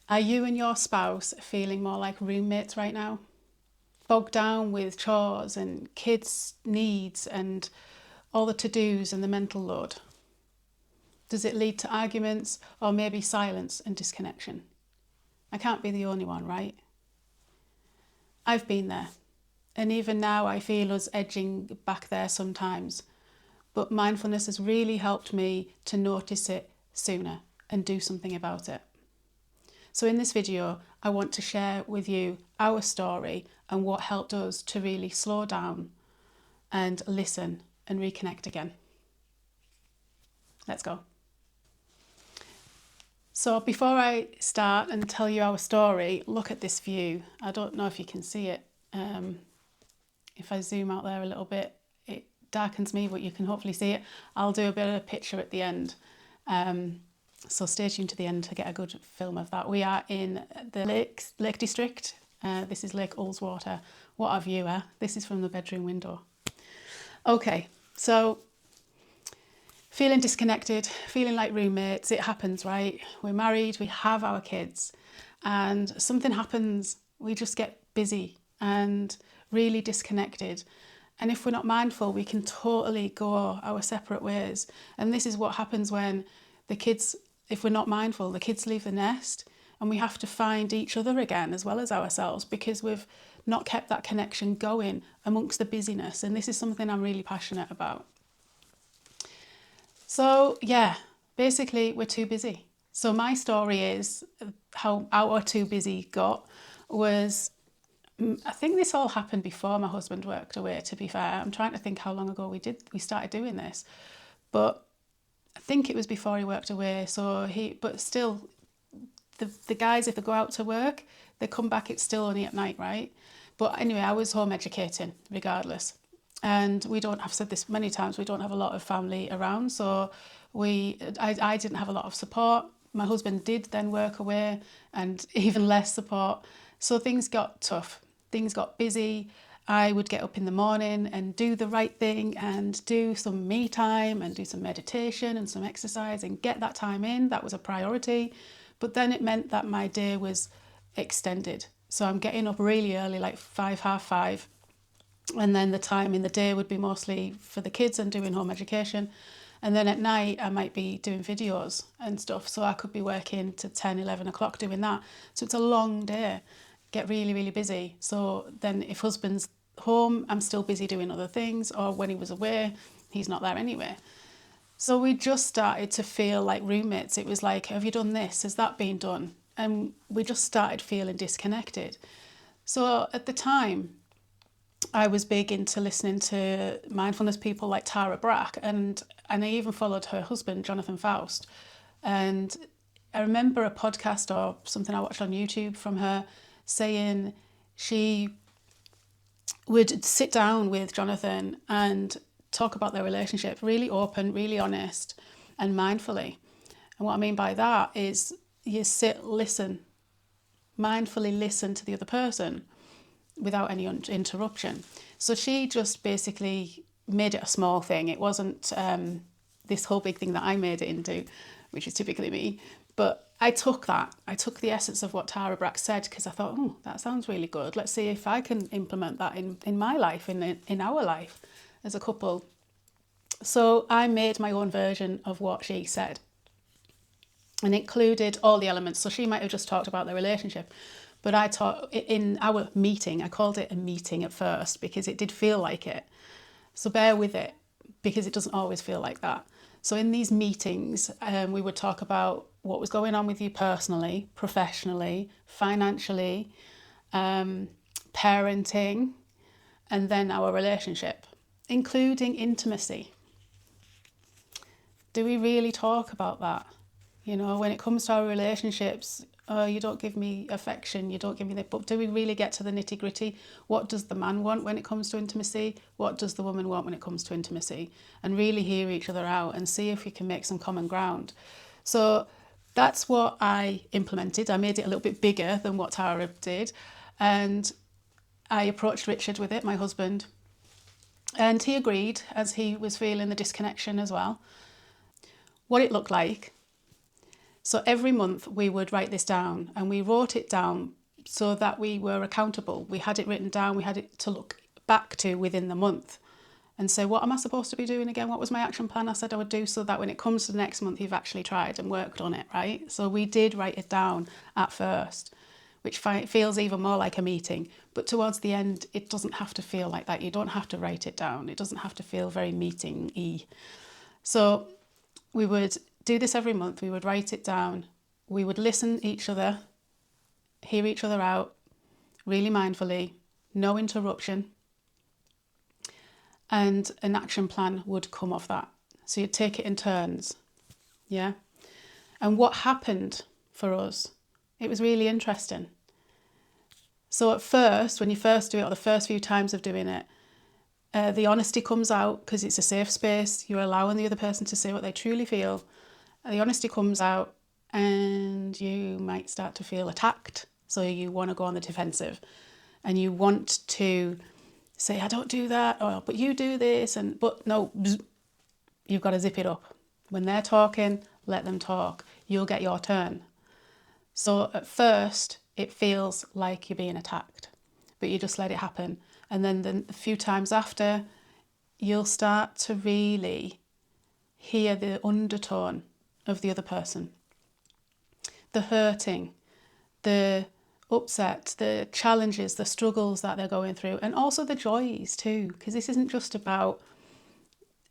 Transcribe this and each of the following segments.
Are you and your spouse feeling more like roommates right now? Bogged down with chores and kids' needs and all the to-dos and the mental load? Does it lead to arguments or maybe silence and disconnection? I can't be the only one, right? I've been there. And even now I feel us edging back there sometimes. But mindfulness has really helped me to notice it sooner and do something about it. So in this video, I want to share with you our story and what helped us to really slow down and listen and reconnect again. Let's go. So before I start and tell you our story, look at this view. I don't know if you can see it. If I zoom out there a little bit, it darkens me, but you can hopefully see it. I'll do a bit of a picture at the end. So stay tuned to the end to get a good film of that. We are in the Lake District. This is Lake Ullswater. What a view, eh? This is from the bedroom window. Okay, so feeling disconnected, feeling like roommates, it happens, right? We're married, we have our kids, and something happens, we just get busy and really disconnected. And if we're not mindful, we can totally go our separate ways. And this is what happens when the kids, if we're not mindful, the kids leave the nest and we have to find each other again as well as ourselves because we've not kept that connection going amongst the busyness. And this is something I'm really passionate about. So yeah, basically we're too busy. So my story is how our too busy got was, I think this all happened before my husband worked away, to be fair. I'm trying to think how long ago we started doing this. But I think it was before he worked away. But still, the guys, if they go out to work, they come back, it's still only at night, right? But anyway, I was home educating regardless. And I've said this many times, we don't have a lot of family around. So I didn't have a lot of support. My husband did then work away and even less support. So things got tough. Things got busy. I would get up in the morning and do the right thing and do some me time and do some meditation and some exercise and get that time in. That was a priority. But then it meant that my day was extended. So I'm getting up really early, like 5, half 5. And then the time in the day would be mostly for the kids and doing home education. And then at night, I might be doing videos and stuff. So I could be working to 10, 11 o'clock doing that. So it's a long day, get really, really busy. So then if husband's home, I'm still busy doing other things. Or when he was away, he's not there anyway. So we just started to feel like roommates. It was like, have you done this? Has that been done? And we just started feeling disconnected. So at the time, I was big into listening to mindfulness people like Tara Brach, and I even followed her husband, Jonathan Faust. And I remember a podcast or something I watched on YouTube from her saying she would sit down with Jonathan and talk about their relationship, really open, really honest, and mindfully. And what I mean by that is you listen, mindfully listen to the other person without any interruption. So she just basically made it a small thing. It wasn't this whole big thing that I made it into, which is typically me. But I took the essence of what Tara Brach said because I thought, that sounds really good. Let's see if I can implement that in my life, in our life as a couple. So I made my own version of what she said and included all the elements. So she might have just talked about their relationship. But I taught in our meeting, I called it a meeting at first because it did feel like it. So bear with it because it doesn't always feel like that. So in these meetings, we would talk about what was going on with you personally, professionally, financially, parenting, and then our relationship, including intimacy. Do we really talk about that? You know, when it comes to our relationships, you don't give me affection, you don't give me that. But do we really get to the nitty gritty? What does the man want when it comes to intimacy? What does the woman want when it comes to intimacy? And really hear each other out and see if we can make some common ground. So that's what I implemented. I made it a little bit bigger than what Tara did. And I approached Richard with it, my husband. And he agreed as he was feeling the disconnection as well. What it looked like So every month we would write this down, and we wrote it down so that we were accountable. We had it written down, we had it to look back to within the month and say, what am I supposed to be doing again? What was my action plan I said I would do, so that when it comes to the next month, you've actually tried and worked on it, right? So we did write it down at first, which feels even more like a meeting. But towards the end, it doesn't have to feel like that. You don't have to write it down. It doesn't have to feel very meeting-y. So we would do this every month. We would write it down. We would listen to each other, hear each other out, really mindfully, no interruption. And an action plan would come off that. So you'd take it in turns, yeah? And what happened for us, it was really interesting. So at first, when you first do it, or the first few times of doing it, the honesty comes out because it's a safe space. You're allowing the other person to say what they truly feel. The honesty comes out and you might start to feel attacked. So you want to go on the defensive and you want to say, I don't do that, or but you do this, but no, you've got to zip it up. When they're talking, let them talk. You'll get your turn. So at first, it feels like you're being attacked, but you just let it happen. And then a few times after, you'll start to really hear the undertone of the other person. The hurting, the upset, the challenges, the struggles that they're going through, and also the joys too, because this isn't just about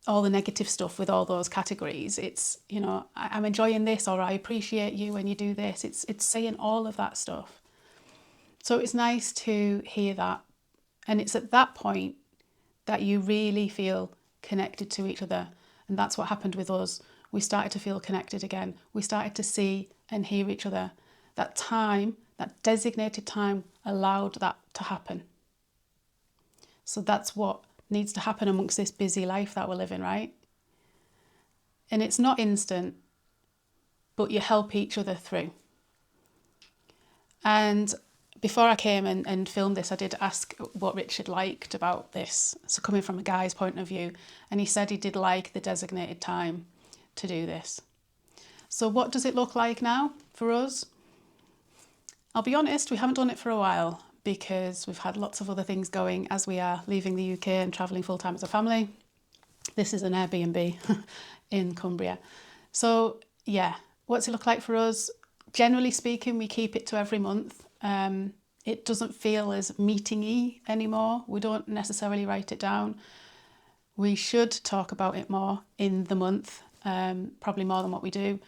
all the negative stuff with all those categories. It's, you know, I'm enjoying this, or I appreciate you when you do this. It's saying all of that stuff. So it's nice to hear that. And it's at that point that you really feel connected to each other. And that's what happened with us. We started to feel connected again. We started to see and hear each other. That time, that designated time, allowed that to happen. So that's what needs to happen amongst this busy life that we're living, right? And it's not instant, but you help each other through. And before I came and filmed this, I did ask what Richard liked about this. So coming from a guy's point of view, and he said he did like the designated time to do this. So what does it look like now for us? I'll be honest, we haven't done it for a while because we've had lots of other things going as we are leaving the UK and travelling full-time as a family. This is an Airbnb in Cumbria. So yeah, what's it look like for us? Generally speaking, we keep it to every month. It doesn't feel as meeting-y anymore. We don't necessarily write it down. We should talk about it more in the month, probably more than what we do.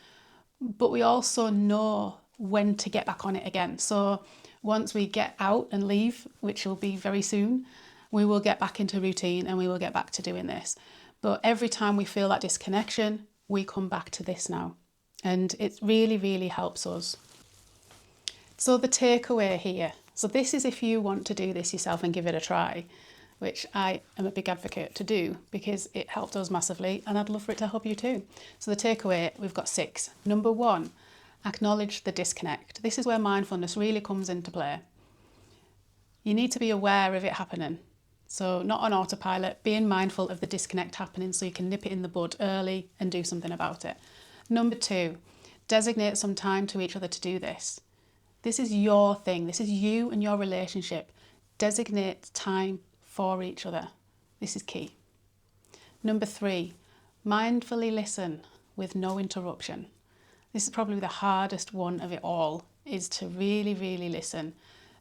But we also know when to get back on it again. So once we get out and leave, which will be very soon, we will get back into routine and we will get back to doing this. But every time we feel that disconnection, we come back to this now. And it really, really helps us. So the takeaway here. So this is if you want to do this yourself and give it a try, which I am a big advocate to do because it helped us massively and I'd love for it to help you too. So the takeaway, we've got 6. Number 1, acknowledge the disconnect. This is where mindfulness really comes into play. You need to be aware of it happening. So not on autopilot, being mindful of the disconnect happening so you can nip it in the bud early and do something about it. Number 2, designate some time to each other to do this. This is your thing. This is you and your relationship. Designate time for each other. This is key. Number 3, mindfully listen with no interruption. This is probably the hardest one of it all, is to really, really listen,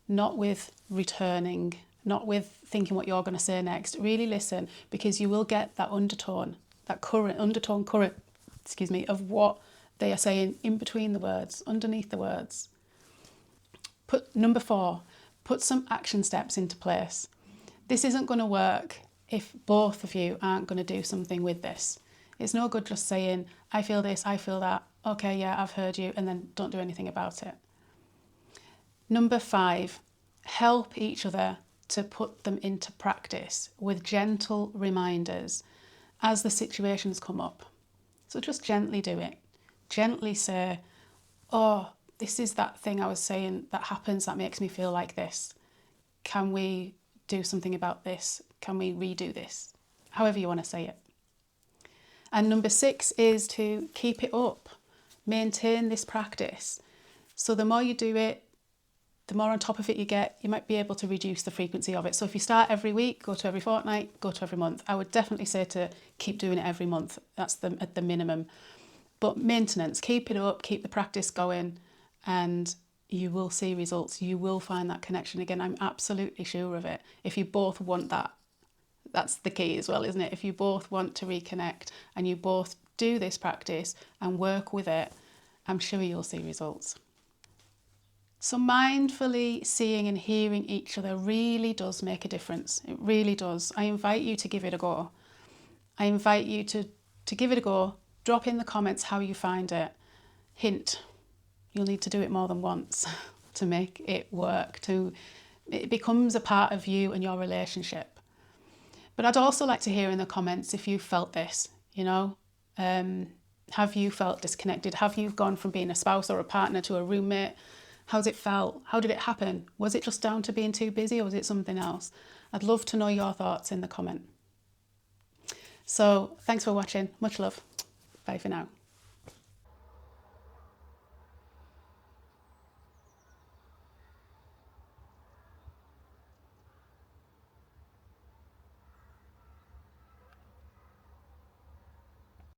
not with returning, not with thinking what you're going to say next. Really listen, because you will get that undertone current, of what they are saying in between the words, underneath the words. Number 4, put some action steps into place. This isn't going to work if both of you aren't going to do something with this. It's no good just saying, I feel this, I feel that. Okay, yeah, I've heard you, and then don't do anything about it. Number 5, help each other to put them into practice with gentle reminders as the situations come up. So just gently do it. Gently say, oh, this is that thing I was saying that happens that makes me feel like this. Can we do something about this? Can we redo this? However you want to say it. And number 6 is to keep it up. maintain this practice. So the more you do it, the more on top of it you get, you might be able to reduce the frequency of it. So if you start every week, go to every fortnight, go to every month. I would definitely say to keep doing it every month. That's at the minimum. But maintenance, keep it up, keep the practice going, and you will see results. You will find that connection again. I'm absolutely sure of it. If you both want that, that's the key as well, isn't it? If you both want to reconnect and you both do this practice and work with it, I'm sure you'll see results. So mindfully seeing and hearing each other really does make a difference. It really does. I invite you to give it a go. I invite you to give it a go. Drop in the comments how you find it. Hint, you'll need to do it more than once to make it work. It becomes a part of you and your relationship. But I'd also like to hear in the comments if you felt this, have you felt disconnected? Have you gone from being a spouse or a partner to a roommate? How's it felt? How did it happen? Was it just down to being too busy or was it something else? I'd love to know your thoughts in the comment. So thanks for watching. Much love. Bye for now.